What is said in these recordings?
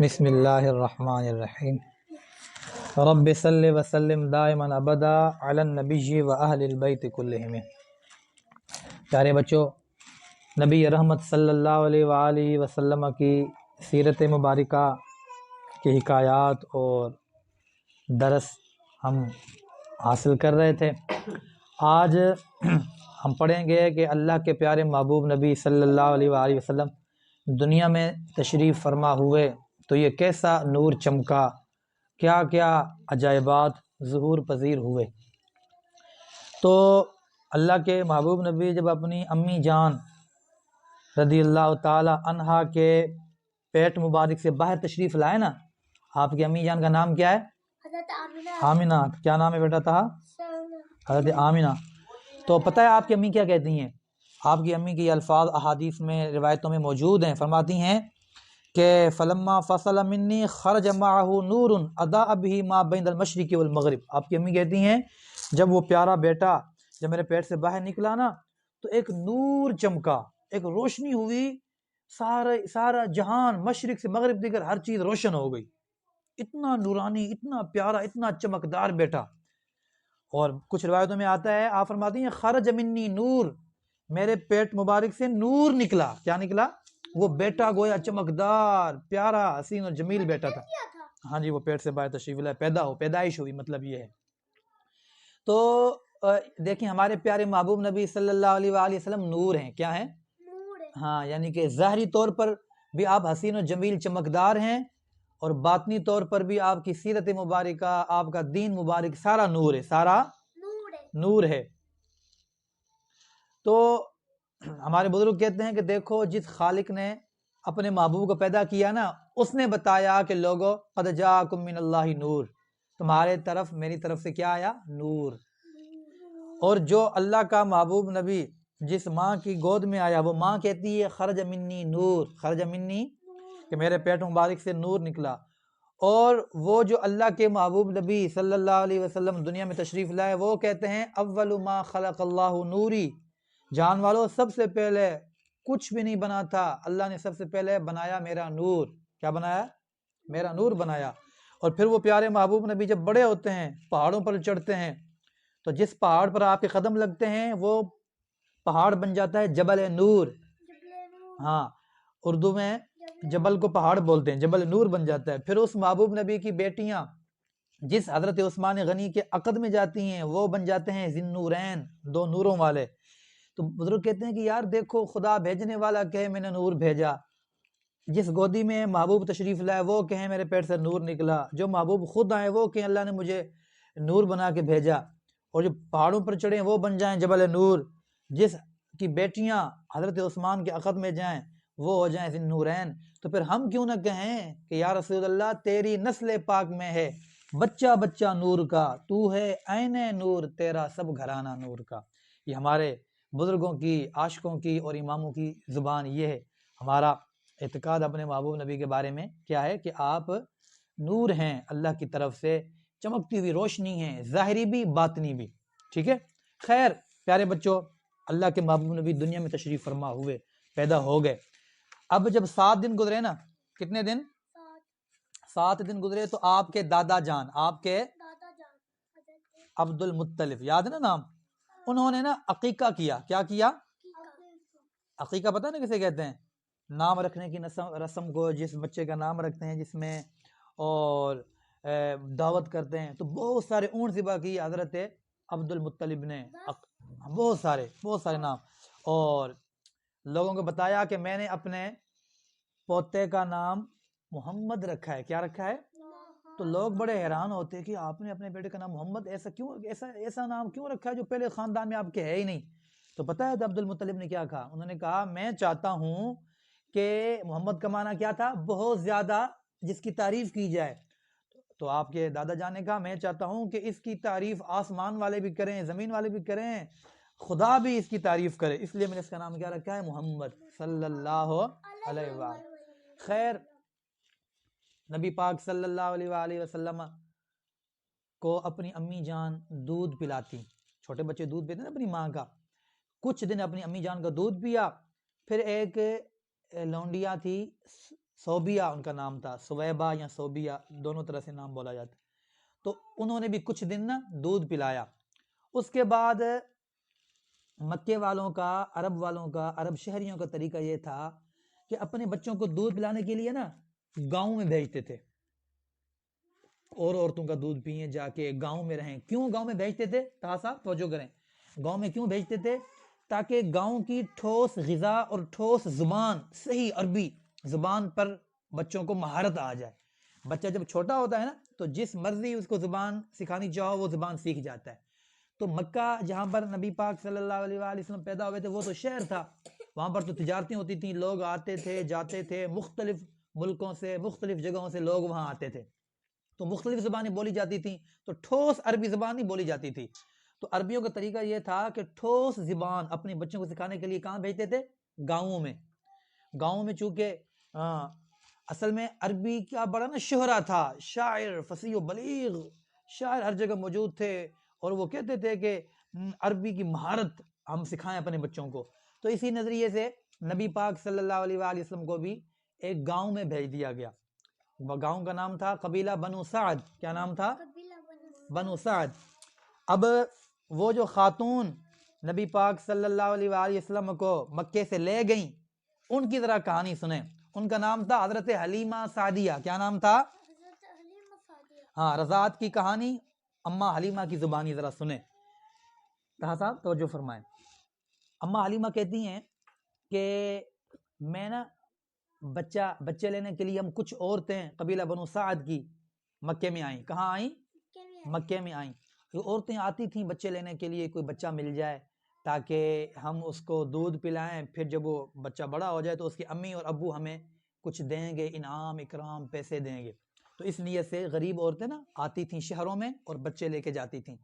بسم اللہ الرحمن الرحیم رب صلی وسلم دائما ابدا علی النبی و اہل البیت کلہم۔ پیارے بچوں، نبی رحمت صلی اللہ علیہ وآلہ وسلم کی سیرت مبارکہ کی حکایات اور درس ہم حاصل کر رہے تھے۔ آج ہم پڑھیں گے کہ اللہ کے پیارے محبوب نبی صلی اللہ علیہ وآلہ وسلم دنیا میں تشریف فرما ہوئے تو یہ کیسا نور چمکا، کیا کیا عجائبات ظہور پذیر ہوئے۔ تو اللہ کے محبوب نبی جب اپنی امی جان رضی اللہ تعالی عنہا کے پیٹ مبارک سے باہر تشریف لائے نا، آپ کی امی جان کا نام کیا ہے؟ حضرت آمینہ۔ کیا نام ہے بیٹا تھا؟ حضرت آمینہ۔ تو پتہ ہے آپ کی امی کیا کہتی ہیں؟ آپ کی امی کی الفاظ احادیث میں روایتوں میں موجود ہیں، فرماتی ہیں کہ فلما فصل منی خرج معه نور اضاء به ما بین المشرق والمغرب۔ آپ کی امی کہتی ہیں جب وہ پیارا بیٹا جب میرے پیٹ سے باہر نکلا نا تو ایک نور چمکا، ایک روشنی ہوئی، سارا جہان مشرق سے مغرب دیگر ہر چیز روشن ہو گئی۔ اتنا نورانی، اتنا پیارا، اتنا چمکدار بیٹا۔ اور کچھ روایتوں میں آتا ہے، آپ فرماتی ہیں خرج منی نور، میرے پیٹ مبارک سے نور نکلا۔ کیا نکلا؟ وہ بیٹا گویا چمکدار، پیارا، حسین اور جمیل بیٹا تھا۔ ہاں جی، وہ پیٹ سے باہر تشریف لائے، پیدائش ہوئی، مطلب یہ ہے۔ تو دیکھیں ہمارے پیارے محبوب نبی صلی اللہ علیہ وآلہ وسلم نور ہیں۔ کیا ہیں؟ ہاں، یعنی کہ ظاہری طور پر بھی آپ حسین و جمیل چمکدار ہیں، اور باطنی طور پر بھی آپ کی سیرت مبارکہ، آپ کا دین مبارک سارا نور ہے، سارا نور ہے۔ تو ہمارے بزرگ کہتے ہیں کہ دیکھو جس خالق نے اپنے محبوب کو پیدا کیا نا، اس نے بتایا کہ لوگو قد جاءکم من اللہ نور، تمہارے طرف، میری طرف سے کیا آیا؟ نور۔ اور جو اللہ کا محبوب نبی جس ماں کی گود میں آیا، وہ ماں کہتی ہے خرج منی نور، خرج منی کہ میرے پیٹ مبارک سے نور نکلا۔ اور وہ جو اللہ کے محبوب نبی صلی اللہ علیہ وسلم دنیا میں تشریف لائے، وہ کہتے ہیں اول ما خلق اللہ نوری، جان والو سب سے پہلے کچھ بھی نہیں بنا تھا، اللہ نے سب سے پہلے بنایا میرا نور۔ کیا بنایا؟ میرا نور بنایا۔ اور پھر وہ پیارے محبوب نبی جب بڑے ہوتے ہیں، پہاڑوں پر چڑھتے ہیں، تو جس پہاڑ پر آپ کے قدم لگتے ہیں وہ پہاڑ بن جاتا ہے جبل نور۔ ہاں، اردو میں جبل کو پہاڑ بولتے ہیں، جبل نور بن جاتا ہے۔ پھر اس محبوب نبی کی بیٹیاں جس حضرت عثمان غنی کے عقد میں جاتی ہیں، وہ بن جاتے ہیں ذی النورین، دو نوروں والے۔ تو بزرگ کہتے ہیں کہ یار دیکھو، خدا بھیجنے والا کہے میں نے نور بھیجا، جس گودی میں محبوب تشریف لائے وہ کہیں میرے پیٹ سے نور نکلا، جو محبوب خود آئے وہ کہیں اللہ نے مجھے نور بنا کے بھیجا، اور جو پہاڑوں پر چڑھیں وہ بن جائیں جبل نور، جس کی بیٹیاں حضرت عثمان کے عقد میں جائیں وہ ہو جائیں ذی النورین۔ تو پھر ہم کیوں نہ کہیں کہ یا رسول اللہ تیری نسل پاک میں ہے بچہ بچہ نور کا، تو ہے عین نور، تیرا سب گھرانہ نور کا۔ یہ ہمارے بزرگوں کی، عاشقوں کی اور اماموں کی زبان یہ ہے۔ ہمارا اعتقاد اپنے محبوب نبی کے بارے میں کیا ہے کہ آپ نور ہیں، اللہ کی طرف سے چمکتی ہوئی روشنی ہیں، ظاہری بھی باطنی بھی۔ ٹھیک ہے، خیر پیارے بچوں، اللہ کے محبوب نبی دنیا میں تشریف فرما ہوئے، پیدا ہو گئے۔ اب جب 7 دن گزرے نا، کتنے دن؟ 7 دن گزرے، تو آپ کے دادا جان، آپ کے عبد المطلب، یاد ہے نا نام؟ انہوں نے نا عقیقہ کیا۔ کیا کیا؟ عقیقہ پتہ نا کسے کہتے ہیں؟ نام رکھنے کی رسم کو، جس بچے کا نام رکھتے ہیں، جس میں اور دعوت کرتے ہیں، تو بہت سارے اونٹ ذبح کی حضرت عبد المطلب نے، بہت سارے نام، اور لوگوں کو بتایا کہ میں نے اپنے پوتے کا نام محمد رکھا ہے۔ کیا رکھا ہے؟ تو لوگ بڑے حیران ہوتے ہیں کہ آپ نے اپنے بیٹے کا نام محمد ایسا نام کیوں رکھا ہے جو پہلے خاندان میں آپ کے ہے ہی نہیں؟ تو پتہ ہے عبد المطلب نے کیا کہا؟ انہوں نے کہا میں چاہتا ہوں کہ محمد کا معنی کیا تھا؟ بہت زیادہ جس کی تعریف کی جائے۔ تو آپ کے دادا جان نے کہا میں چاہتا ہوں کہ اس کی تعریف آسمان والے بھی کریں، زمین والے بھی کریں، خدا بھی اس کی تعریف کرے، اس لیے میں نے اس کا نام کیا رکھا ہے؟ محمد صلی اللہ علیہ وآلہ۔ خیر، نبی پاک صلی اللہ علیہ وآلہ وسلم کو اپنی امی جان دودھ پلاتی، چھوٹے بچے دودھ پیتے ہیں اپنی ماں کا، کچھ دن اپنی امی جان کا دودھ پیا، پھر ایک لونڈیا تھی صوبیہ ان کا نام تھا، سویبہ یا صوبیہ دونوں طرح سے نام بولا جاتا ہے. تو انہوں نے بھی کچھ دن نا دودھ پلایا. اس کے بعد مکے والوں کا، عرب والوں کا، عرب شہریوں کا طریقہ یہ تھا کہ اپنے بچوں کو دودھ پلانے کے لیے نا گاؤں میں بھیجتے تھے، اور عورتوں کا دودھ پئیں، جا کے گاؤں میں رہیں. کیوں گاؤں میں بھیجتے تھے؟ صاحب توجہ کریں، گاؤں میں کیوں بھیجتے تھے؟ تاکہ گاؤں کی ٹھوس غذا اور ٹھوس زبان، صحیح عربی زبان پر بچوں کو مہارت آ جائے. بچہ جب چھوٹا ہوتا ہے نا تو جس مرضی اس کو زبان سکھانی چاہو وہ زبان سیکھ جاتا ہے. تو مکہ جہاں پر نبی پاک صلی اللہ علیہ وآلہ وسلم پیدا ہوئے تھے وہ تو شہر تھا، وہاں پر تو تجارتیں ہوتی تھیں، لوگ آتے تھے جاتے تھے، مختلف ملکوں سے مختلف جگہوں سے لوگ وہاں آتے تھے، تو مختلف زبانیں بولی جاتی تھیں. تو ٹھوس عربی زبان نہیں بولی جاتی تھی. تو عربیوں کا طریقہ یہ تھا کہ ٹھوس زبان اپنے بچوں کو سکھانے کے لیے کہاں بھیجتے تھے؟ گاؤں میں. گاؤں میں چونکہ اصل میں عربی کا بڑا نا شہرہ تھا، شاعر فصیح و بلیغ شاعر ہر جگہ موجود تھے، اور وہ کہتے تھے کہ عربی کی مہارت ہم سکھائیں اپنے بچوں کو. تو اسی نظریے سے نبی پاک صلی اللہ علیہ وآلہ وسلم کو بھی ایک گاؤں میں بھیج دیا گیا. گاؤں کا نام تھا قبیلہ بنو سعد. کیا نام تھا؟ بنو سعد. اب وہ جو خاتون نبی پاک صلی اللہ علیہ وآلہ وسلم کو مکے سے لے گئیں، ان کی ذرا کہانی سنیں. ان کا نام تھا حضرت حلیمہ سعدیہ. کیا نام تھا؟ ہاں، رضاعت کی کہانی اماں حلیمہ کی زبانی ذرا سنیں. طاہر صاحب توجہ فرمائیں. اماں حلیمہ کہتی ہیں کہ میں نا بچے لینے کے لیے ہم کچھ عورتیں قبیلہ بنو سعد کی مکے میں آئیں. کہاں آئیں؟ مکے میں آئیں. عورتیں آتی تھیں بچے لینے کے لیے، کوئی بچہ مل جائے تاکہ ہم اس کو دودھ پلائیں، پھر جب وہ بچہ بڑا ہو جائے تو اس کی امی اور ابو ہمیں کچھ دیں گے، انعام اکرام پیسے دیں گے. تو اس نیت سے غریب عورتیں نا آتی تھیں شہروں میں اور بچے لے کے جاتی تھیں.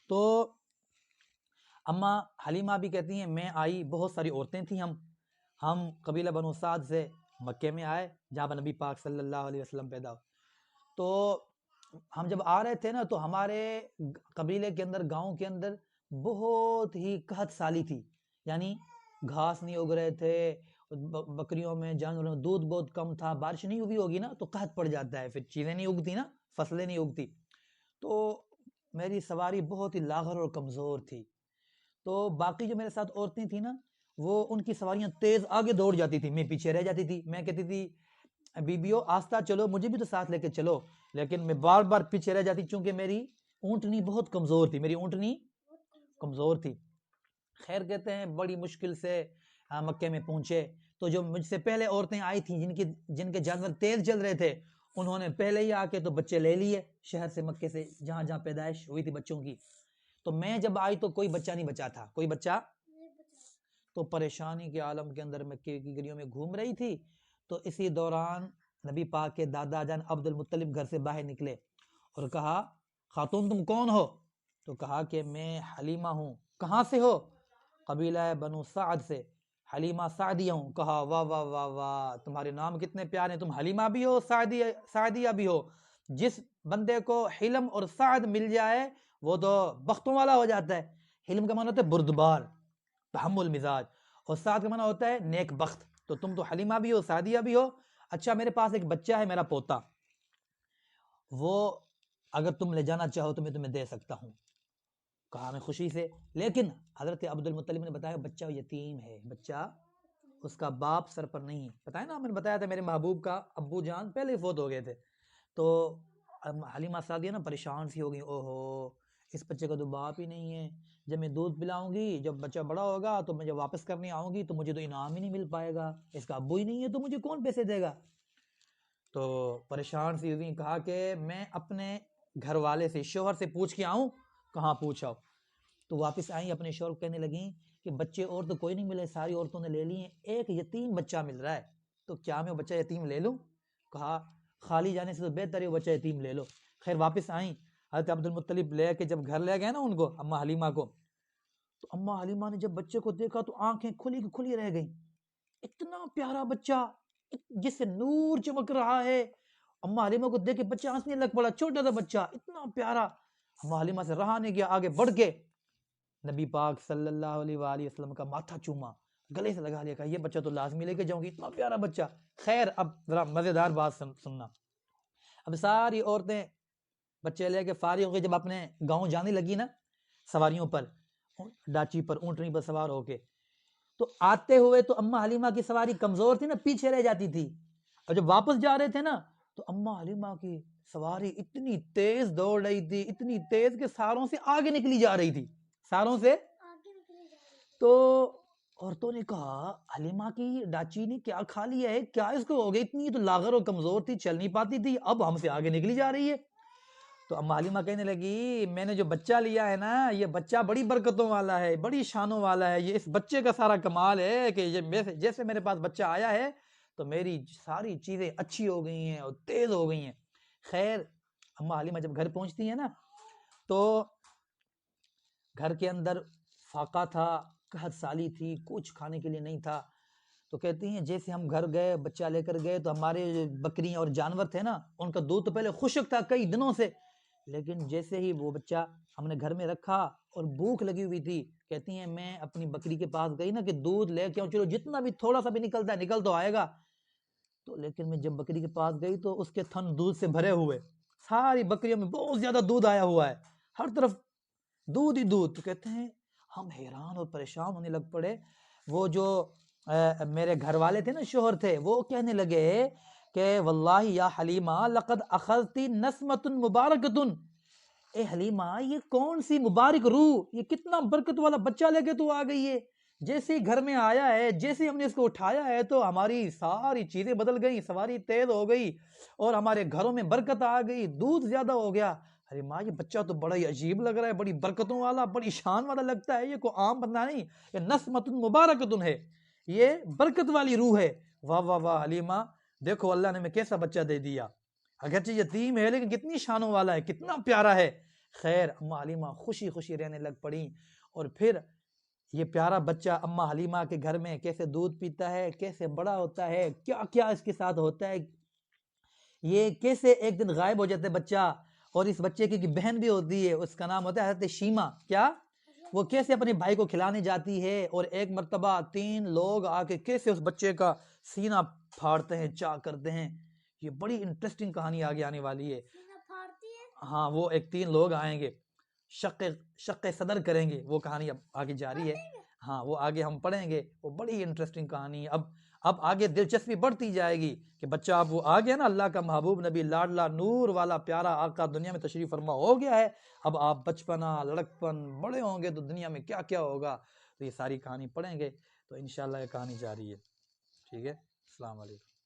تو اماں حلیمہ بھی کہتی ہیں میں آئی، بہت ساری عورتیں تھیں، ہم قبیلہ بنو سعد سے مکے میں آئے جہاں پر نبی پاک صلی اللہ علیہ وسلم پیدا ہو. تو ہم جب آ رہے تھے نا تو ہمارے قبیلے کے اندر، گاؤں کے اندر بہت ہی قحط سالی تھی، یعنی گھاس نہیں اگ رہے تھے، بکریوں میں جانوروں میں دودھ بہت کم تھا، بارش نہیں ہوئی ہوگی نا تو قحط پڑ جاتا ہے، پھر چیزیں نہیں اگتی نا، فصلیں نہیں اگتی. تو میری سواری بہت ہی لاغر اور کمزور تھی. تو باقی جو میرے ساتھ عورتیں تھیں نا وہ ان کی سواریاں تیز آگے دوڑ جاتی تھی، میں پیچھے رہ جاتی تھی. میں کہتی تھی بیبیو آستہ چلو، مجھے بھی تو ساتھ لے کے چلو، لیکن میں بار بار پیچھے رہ جاتی چونکہ میری اونٹنی بہت کمزور تھی، میری اونٹنی کمزور تھی. خیر کہتے ہیں بڑی مشکل سے مکے میں پہنچے. تو جو مجھ سے پہلے عورتیں آئی تھیں جن کے جانور تیز چل رہے تھے، انہوں نے پہلے ہی آ کے تو بچے لے لیے شہر سے، مکے سے، جہاں جہاں پیدائش ہوئی تھی بچوں کی. تو میں جب آئی تو کوئی بچہ نہیں بچا تھا، کوئی بچہ. تو پریشانی کے عالم کے اندر مکے کی گلیوں میں گھوم رہی تھی. تو اسی دوران نبی پاک کے دادا جان عبد المطلب گھر سے باہر نکلے اور کہا خاتون تم کون ہو؟ تو کہا کہ میں حلیمہ ہوں. کہاں سے ہو؟ قبیلہ بنو سعد سے، حلیمہ سعدیہ ہوں. کہا واہ واہ واہ واہ، تمہارے نام کتنے پیارے ہیں، تم حلیمہ بھی ہو سعدیہ بھی ہو. جس بندے کو حلم اور سعد مل جائے وہ تو بختوں والا ہو جاتا ہے. حلم کا معنی ہوتا ہے بردبار، تحمل مزاج، اور سعد کا معنی ہوتا ہے نیک بخت. تو تم تو حلیمہ بھی ہو سعدیہ بھی ہو. اچھا میرے پاس ایک بچہ ہے، میرا پوتا، وہ اگر تم لے جانا چاہو تو میں تمہیں دے سکتا ہوں. کہا میں خوشی سے، لیکن حضرت عبد المطلب نے بتایا بچہ یتیم ہے، بچہ اس کا باپ سر پر نہیں. پتہ ہے نا، میں نے بتایا تھا میرے محبوب کا ابو جان پہلے ہی فوت ہو گئے تھے. تو حلیمہ سعدیہ نا پریشان سی ہو گئی، اوہو اس بچے کا تو باپ ہی نہیں ہے، جب میں دودھ پلاؤں گی جب بچہ بڑا ہوگا تو میں جب واپس کرنے آؤں گی تو مجھے تو انعام ہی نہیں مل پائے گا، اس کا ابو ہی نہیں ہے تو مجھے کون پیسے دے گا. تو پریشان سی ہوئی، کہا کہ میں اپنے گھر والے سے، شوہر سے پوچھ کے آؤں. کہاں پوچھاؤ؟ تو واپس آئیں اپنے شوہر کو کہنے لگیں کہ بچے اور تو کوئی نہیں ملے، ساری عورتوں نے لے لی ہیں، ایک یتیم بچہ مل رہا ہے، تو کیا میں وہ بچہ یتیم لے لوں؟ کہا خالی جانے سے تو بہتر ہے وہ بچہ یتیم لے لو. خیر واپس آئیں، حضرت عبد المطلب لے کے جب گھر لے گئے نا ان کو، اماں حلیمہ کو، تو اماں حلیمہ نے جب بچے کو دیکھا تو آنکھیں کھلی کی کھلی رہ گئیں. اتنا پیارا بچہ جس سے نور چمک رہا ہے. اماں حلیمہ کو دیکھ کے بچہ ہنسنے لگ پڑا، چھوٹا سا بچہ اتنا پیارا. اماں حلیمہ سے رہا نہیں گیا، آگے بڑھ کے نبی پاک صلی اللہ علیہ وآلہ وسلم کا ماتھا چوما. گلے سے لگا لیا، کہا یہ بچہ تو لازمی لے کے جاؤں گی، اتنا پیارا بچہ۔ خیر اب ذرا مزیدار بات سننا، اب ساری عورتیں بچے لے کے فارغ ہو کے جب اپنے گاؤں جانے لگی نا سواریوں پر، ڈاچی پر، اونٹنی پر سوار ہو کے، تو آتے ہوئے تو اماں حلیمہ کی سواری کمزور تھی نا، پیچھے رہ جاتی تھی، اور جب واپس جا رہے تھے نا تو اماں حلیمہ کی سواری اتنی تیز دوڑ رہی تھی، اتنی تیز کہ ساروں سے آگے نکلی جا رہی تھی، ساروں سے۔ تو عورتوں نے کہا حلیمہ کی ڈاچی نے کیا کھا لیا ہے، کیا اس کو ہو گئی، اتنی تو لاغر اور کمزور تھی، چل نہیں پاتی تھی، اب ہم سے آگے نکلی جا رہی ہے۔ تو اماں حلیمہ کہنے لگی میں نے جو بچہ لیا ہے نا، یہ بچہ بڑی برکتوں والا ہے، بڑی شانوں والا ہے، یہ اس بچے کا سارا کمال ہے کہ یہ جیسے میرے پاس بچہ آیا ہے تو میری ساری چیزیں اچھی ہو گئی ہیں اور تیز ہو گئی ہیں۔ خیر اماں حلیمہ جب گھر پہنچتی ہیں نا تو گھر کے اندر فاقہ تھا، قحط سالی تھی، کچھ کھانے کے لیے نہیں تھا، تو کہتی ہیں جیسے ہم گھر گئے، بچہ لے کر گئے تو ہمارے بکریاں اور جانور تھے نا، ان کا دودھ تو پہلے خشک تھا کئی دنوں سے، لیکن جیسے ہی وہ بچہ ہم نے گھر میں رکھا اور بھوک لگی ہوئی تھی، کہتی ہیں میں اپنی بکری کے پاس گئی نا کہ دودھ لے کے آؤں، چلو جتنا بھی تھوڑا سا بھی نکلتا ہے نکل تو آئے گا، تو لیکن میں جب بکری کے پاس گئی تو اس کے تھن دودھ سے بھرے ہوئے، ساری بکریوں میں بہت زیادہ دودھ آیا ہوا ہے، ہر طرف دودھ ہی دودھ۔ تو کہتے ہیں ہم حیران اور پریشان ہونے لگ پڑے، وہ جو میرے گھر والے تھے نا، شوہر تھے، وہ کہنے لگے کہ واللہ یا حلیمہ لقد اخذتی نسمۃ مبارکۃ، اے حلیمہ یہ کون سی مبارک روح، یہ کتنا برکت والا بچہ لے کے تو آ گئی ہے، جیسے ہی گھر میں آیا ہے، جیسے ہم نے اس کو اٹھایا ہے تو ہماری ساری چیزیں بدل گئی، سواری تیز ہو گئی اور ہمارے گھروں میں برکت آ گئی، دودھ زیادہ ہو گیا۔ ارے ماں یہ بچہ تو بڑا ہی عجیب لگ رہا ہے، بڑی برکتوں والا، بڑی شان والا لگتا ہے، یہ کوئی عام بندہ نہیں، یہ نسمۃ مبارکۃ ہے، یہ برکت والی روح ہے۔ واہ واہ واہ حلیمہ، دیکھو اللہ نے ہمیں کیسا بچہ دے دیا، اگرچہ یتیم ہے لیکن کتنی شانوں والا ہے، کتنا پیارا ہے۔ خیر اماں حلیمہ خوشی خوشی رہنے لگ پڑی، اور پھر یہ پیارا بچہ اماں حلیمہ کے گھر میں کیسے دودھ پیتا ہے، کیسے بڑا ہوتا ہے، کیا کیا اس کے ساتھ ہوتا ہے، یہ کیسے ایک دن غائب ہو جاتا ہے بچہ، اور اس بچے کی بہن بھی ہوتی ہے، اس کا نام ہوتا ہے حضرت شیمہ، کیا وہ کیسے اپنے بھائی کو کھلانے جاتی ہے، اور ایک مرتبہ 3 لوگ آ کے کیسے اس بچے کا سینہ پھاڑتے ہیں، چاک کرتے ہیں۔ یہ بڑی انٹرسٹنگ کہانی آگے آنے والی ہے۔ ہاں وہ ایک 3 لوگ آئیں گے، شق صدر کریں گے، وہ کہانی اب آگے جاری ہے، ہاں وہ آگے ہم پڑھیں گے، وہ بڑی انٹرسٹنگ کہانی ہے۔ اب آگے دلچسپی بڑھتی جائے گی کہ بچہ اب وہ آ گیا نا، اللہ کا محبوب نبی، لاڈلا نور والا پیارا آقا دنیا میں تشریف فرما ہو گیا ہے، اب آپ بچپنا، لڑکپن، بڑے ہوں گے تو دنیا میں کیا کیا ہوگا، تو یہ ساری کہانی پڑھیں گے، تو انشاءاللہ یہ کہانی جاری ہے۔ ٹھیک ہے، السلام علیکم۔